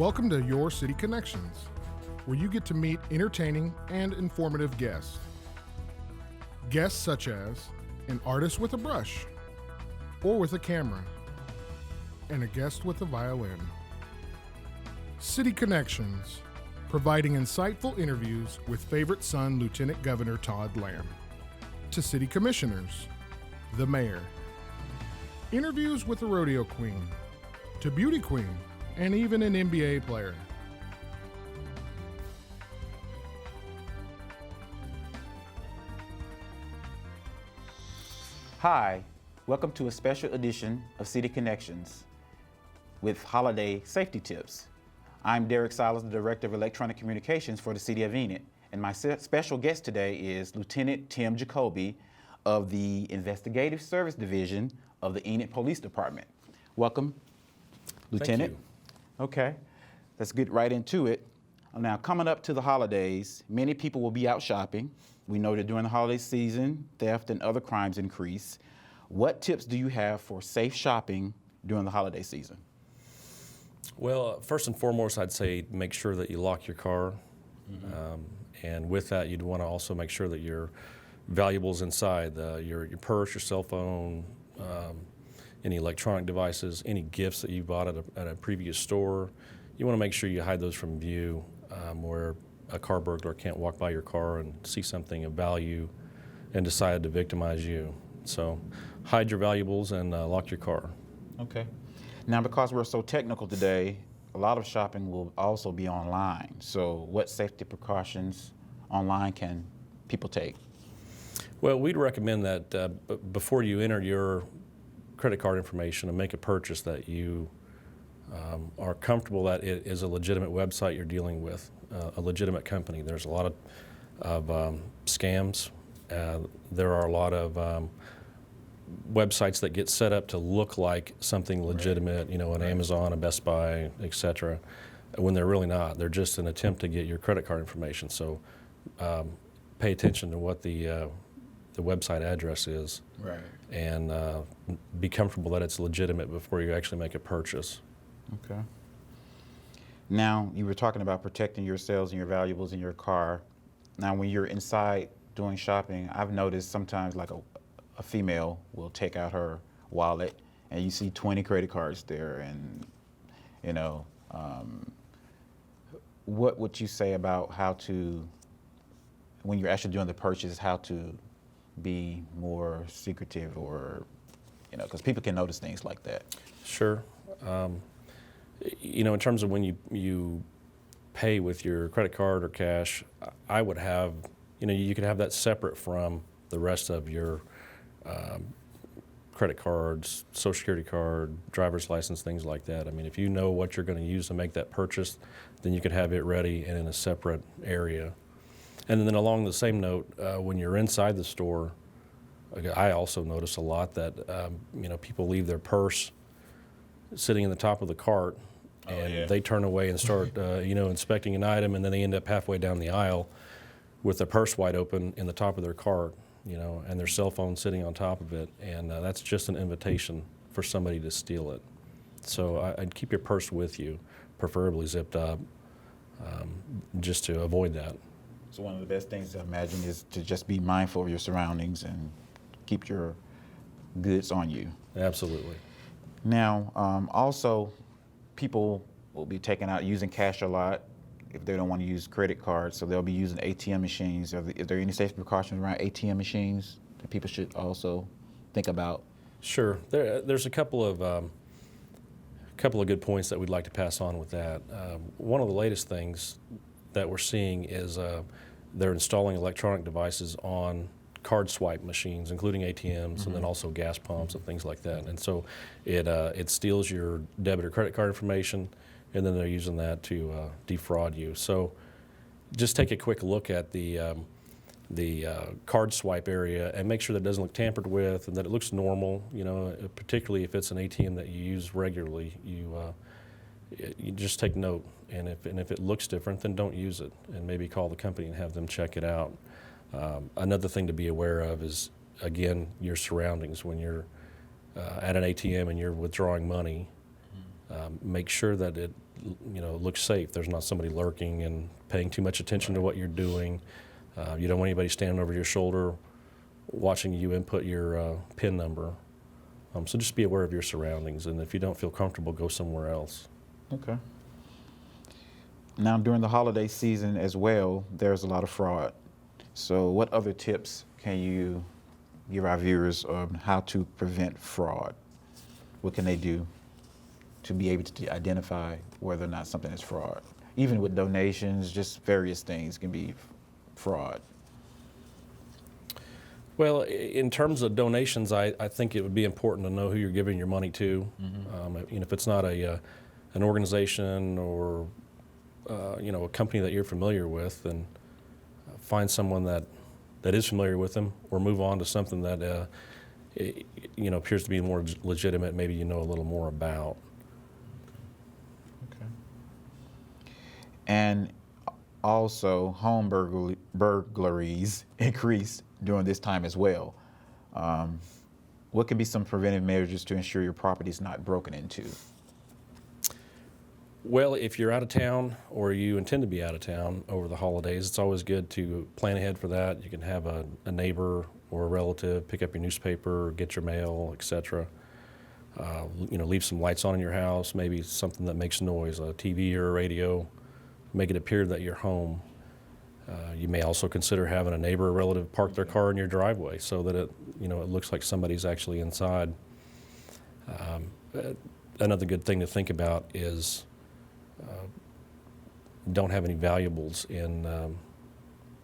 Welcome to Your City Connections, where you get to meet entertaining and informative guests. Guests such as an artist with a brush or with a camera, and a guest with a violin. City Connections, providing insightful interviews with favorite son Lieutenant Governor Todd Lamb, to city commissioners, the mayor, interviews with a rodeo queen, to beauty queen, and even an NBA player. Hi, welcome to a special edition of City Connections with holiday safety tips. I'm Derrick Silas, the Director of Electronic Communications for the City of Enid, and my special guest today is Lieutenant Tim Jacobi of the Investigative Service Division of the Enid Police Department. Welcome, Lieutenant. Thank you. Okay, let's get right into it. Now, coming up to the holidays, many people will be out shopping. We know that during the holiday season, theft and other crimes increase. What tips do you have for safe shopping during the holiday season? Well, first and foremost, I'd say make sure that you lock your car. And with that, you'd want to also make sure that your valuables inside, your purse, your cell phone, any electronic devices, any gifts that you bought at a previous store, you want to make sure you hide those from view where a car burglar can't walk by your car and see something of value and decide to victimize you. So hide your valuables and lock your car. Okay. Now, because we're so technical today, a lot of shopping will also be online. So what safety precautions online can people take? Well, we'd recommend that before you enter your credit card information and make a purchase that you are comfortable that it is a legitimate website you're dealing with, a legitimate company. There's a lot of scams. There are a lot of websites that get set up to look like something legitimate, you know, an Amazon, a Best Buy, etc., when they're really not. They're just an attempt to get your credit card information. So pay attention to what the website address is, Right. and be comfortable that it's legitimate before you actually make a purchase. Okay. Now, you were talking about protecting yourselves and your valuables in your car. Now, when you're inside doing shopping, I've noticed sometimes like a female will take out her wallet and you see 20 credit cards there, and you know, what would you say about how to, when you're actually doing the purchase, how to be more secretive, or, you know, because people can notice things like that? Sure. You know, in terms of when you pay with your credit card or cash, I would have, you know, you could have that separate from the rest of your credit cards, Social Security card, driver's license, things like that. I mean, if you know what you're going to use to make that purchase, then you could have it ready and in a separate area. And then along the same note, when you're inside the store, I also notice a lot that, you know, people leave their purse sitting in the top of the cart, and they turn away and start, you know, inspecting an item, and then they end up halfway down the aisle with their purse wide open in the top of their cart, you know, and their cell phone sitting on top of it, and that's just an invitation for somebody to steal it. So I'd keep your purse with you, preferably zipped up, just to avoid that. So one of the best things, I imagine, is to just be mindful of your surroundings and keep your goods on you. Absolutely. Now, also, people will be taking out, using cash a lot if they don't want to use credit cards, so they'll be using ATM machines. Is there any safety precautions around ATM machines that people should also think about? Sure. There's a couple of good points that we'd like to pass on with that. One of the latest things that we're seeing is they're installing electronic devices on card swipe machines, including ATMs, and then also gas pumps and things like that. And so it steals your debit or credit card information, and then they're using that to defraud you. So just take a quick look at the card swipe area and make sure that it doesn't look tampered with and that it looks normal. You know, particularly if it's an ATM that you use regularly, you just take note. And if it looks different, then don't use it, and maybe call the company and have them check it out. Another thing to be aware of is, again, your surroundings. When you're at an ATM and you're withdrawing money, make sure that it looks safe. There's not somebody lurking and paying too much attention to what you're doing. You don't want anybody standing over your shoulder watching you input your PIN number. So just be aware of your surroundings, and if you don't feel comfortable, go somewhere else. Okay. Now, during the holiday season as well, there's a lot of fraud. So what other tips can you give our viewers on how to prevent fraud? What can they do to be able to identify whether or not something is fraud? Even with donations, just various things can be fraud. Well, in terms of donations, I think it would be important to know who you're giving your money to. If it's not an organization or a company that you're familiar with, then find someone that is familiar with them, or move on to something that appears to be more legitimate. Maybe you know a little more about. Okay. And also, home burglaries increased during this time as well. What could be some preventive measures to ensure your property is not broken into? Well, if you're out of town or you intend to be out of town over the holidays, it's always good to plan ahead for that. You can have a neighbor or a relative pick up your newspaper, get your mail, etc. Leave some lights on in your house, maybe something that makes noise, a TV or a radio, make it appear that you're home. You may also consider having a neighbor or relative park their car in your driveway so that it looks like somebody's actually inside. Another good thing to think about is don't have any valuables in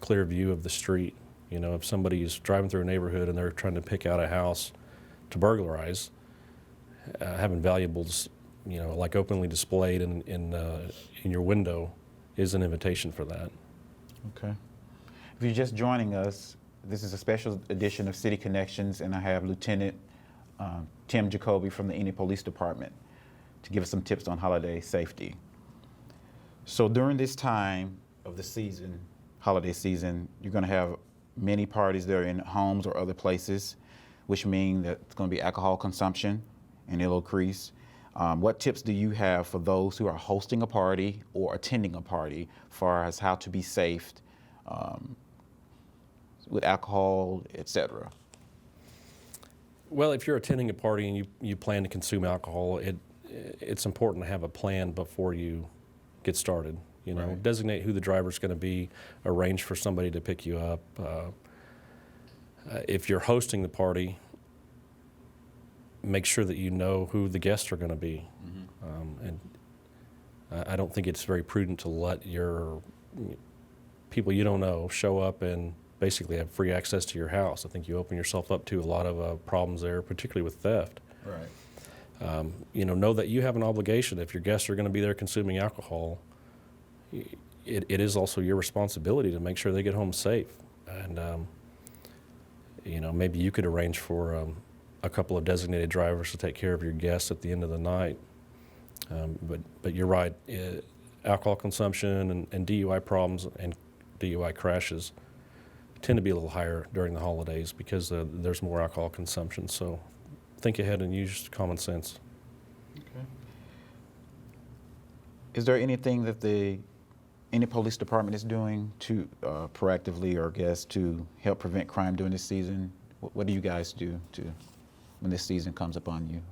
clear view of the street. If somebody is driving through a neighborhood and they're trying to pick out a house to burglarize, having valuables, like openly displayed in your window is an invitation for that. Okay. If you're just joining us, this is a special edition of City Connections, and I have Lieutenant Tim Jacobi from the Enid Police Department to give us some tips on holiday safety. So during this time of the season, holiday season, you're going to have many parties that are in homes or other places, which mean that it's going to be alcohol consumption and it'll increase. What tips do you have for those who are hosting a party or attending a party as far as how to be safe with alcohol, etc.? Well, if you're attending a party and you plan to consume alcohol, it's important to have a plan before you get started. Right. Designate who the driver's going to be, arrange for somebody to pick you up. If you're hosting the party, make sure that you know who the guests are going to be. And I don't think it's very prudent to let your people you don't know show up and basically have free access to your house. I think you open yourself up to a lot of problems there, particularly with theft. Right. Know that you have an obligation. If your guests are going to be there consuming alcohol, it is also your responsibility to make sure they get home safe. And maybe you could arrange for a couple of designated drivers to take care of your guests at the end of the night. But you're right. Alcohol consumption and DUI problems and DUI crashes tend to be a little higher during the holidays because there's more alcohol consumption. So think ahead and use common sense. Okay. Is there anything that the Enid Police Department is doing to proactively, or I guess, to help prevent crime during this season? What do you guys do when this season comes upon you?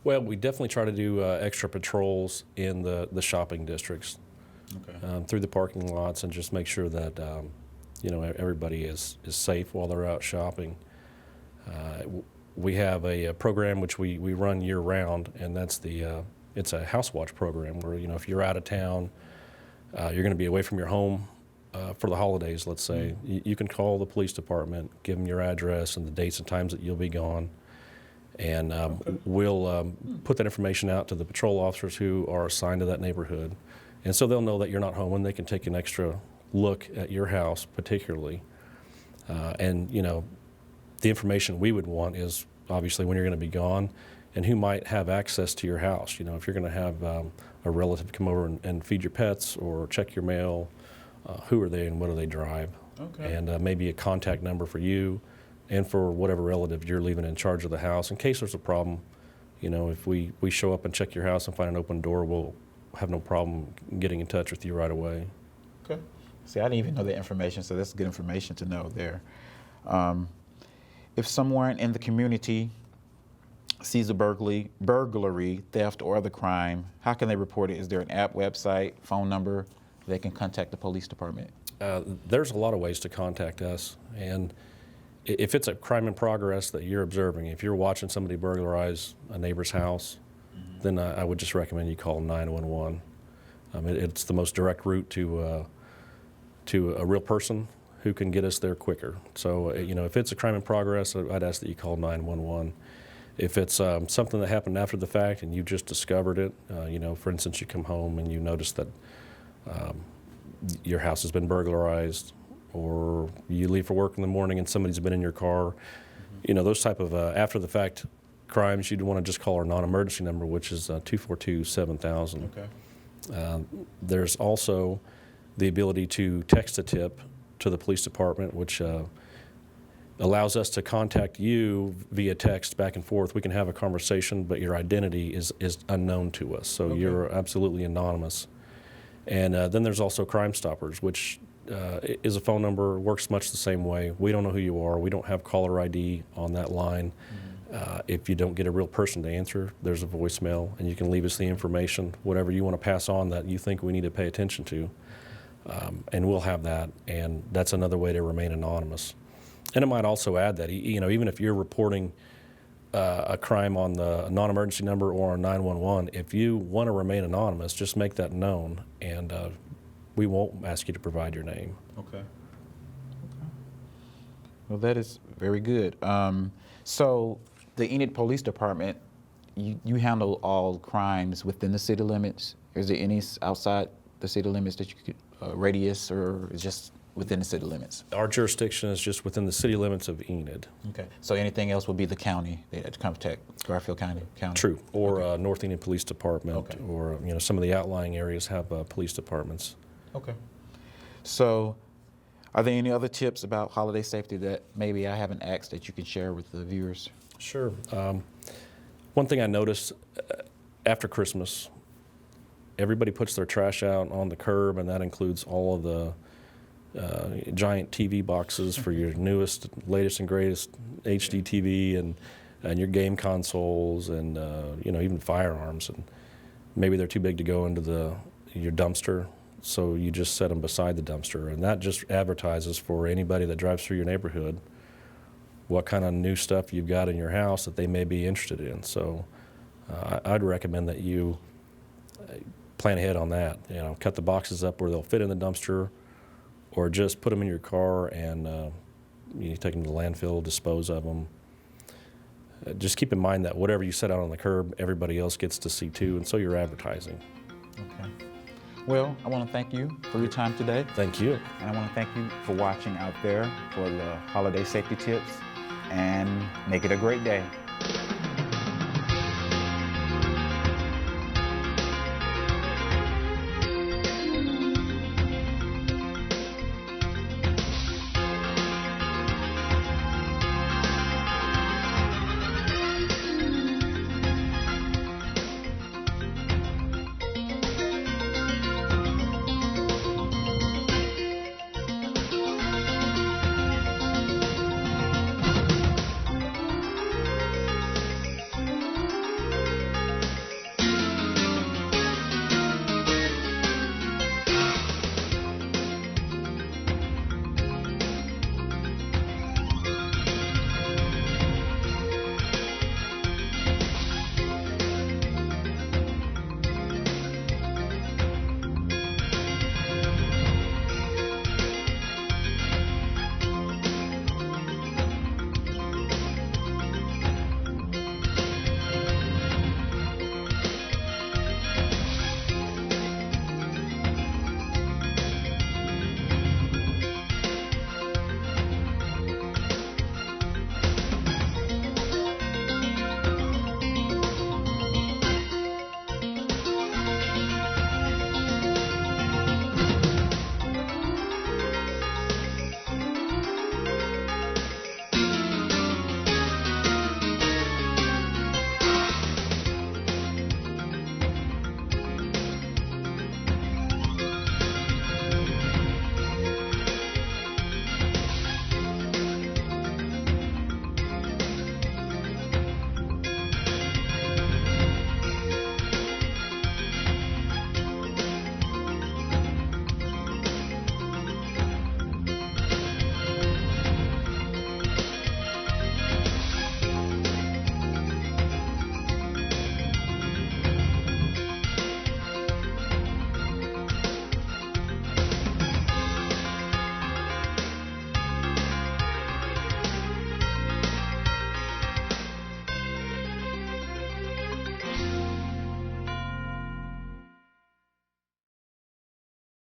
Well, we definitely try to do extra patrols in the shopping districts, through the parking lots, and just make sure that everybody is safe while they're out shopping. We have a program which we run year round, and that's it's a house watch program where if you're out of town, you're going to be away from your home for the holidays, let's say. You can call the police department, give them your address and the dates and times that you'll be gone, and we'll put that information out to the patrol officers who are assigned to that neighborhood, and so they'll know that you're not home and they can take an extra look at your house particularly. And the information we would want is obviously when you're going to be gone and who might have access to your house. If you're going to have a relative come over and feed your pets or check your mail, who are they and what do they drive? And maybe a contact number for you and for whatever relative you're leaving in charge of the house in case there's a problem. If we show up and check your house and find an open door, we'll have no problem getting in touch with you right away. Okay. See, I didn't even know that information, so that's good information to know there. If someone in the community sees a burglary, theft, or other crime, how can they report it? Is there an app, website, phone number they can contact the police department? There's a lot of ways to contact us, and if it's a crime in progress that you're observing, if you're watching somebody burglarize a neighbor's house, then I would just recommend you call 911. It's the most direct route to a real person who can get us there quicker. So, if it's a crime in progress, I'd ask that you call 911. If it's something that happened after the fact and you just discovered it, for instance, you come home and you notice that your house has been burglarized, or you leave for work in the morning and somebody's been in your car, those type of after the fact crimes, you'd want to just call our non-emergency number, which is 242-7000. Okay. There's also the ability to text a tip to the police department, which allows us to contact you via text back and forth. We can have a conversation, but your identity is unknown to us, so you're absolutely anonymous. And then there's also Crime Stoppers, which is a phone number, works much the same way. We don't know who you are. We don't have caller ID on that line. If you don't get a real person to answer, there's a voicemail, and you can leave us the information, whatever you want to pass on that you think we need to pay attention to, and we'll have that, and that's another way to remain anonymous. And it might also add that, even if you're reporting a crime on the non-emergency number or on 911, if you want to remain anonymous, just make that known, and we won't ask you to provide your name. Okay. Well, that is very good. So the Enid Police Department, you handle all crimes within the city limits? Is there any outside the city limits that you could, radius, or is just within the city limits? Our jurisdiction is just within the city limits of Enid. Okay. So anything else would be the county, they had to contact Garfield County? True. Or North Enid Police Department, Okay. or some of the outlying areas have police departments. Okay. So are there any other tips about holiday safety that maybe I haven't asked that you can share with the viewers? Sure. One thing I noticed after Christmas, everybody puts their trash out on the curb, and that includes all of the giant TV boxes for your newest, latest and greatest HD TV, and your game consoles, and even firearms. And maybe they're too big to go into your dumpster, so you just set them beside the dumpster, and that just advertises for anybody that drives through your neighborhood what kind of new stuff you've got in your house that they may be interested in. So I'd recommend that you plan ahead on that. Cut the boxes up where they'll fit in the dumpster, or just put them in your car and you take them to the landfill, dispose of them. Just keep in mind that whatever you set out on the curb, everybody else gets to see too, and so you're advertising. Okay. Well, I want to thank you for your time today. Thank you. And I want to thank you for watching out there for the holiday safety tips, and make it a great day.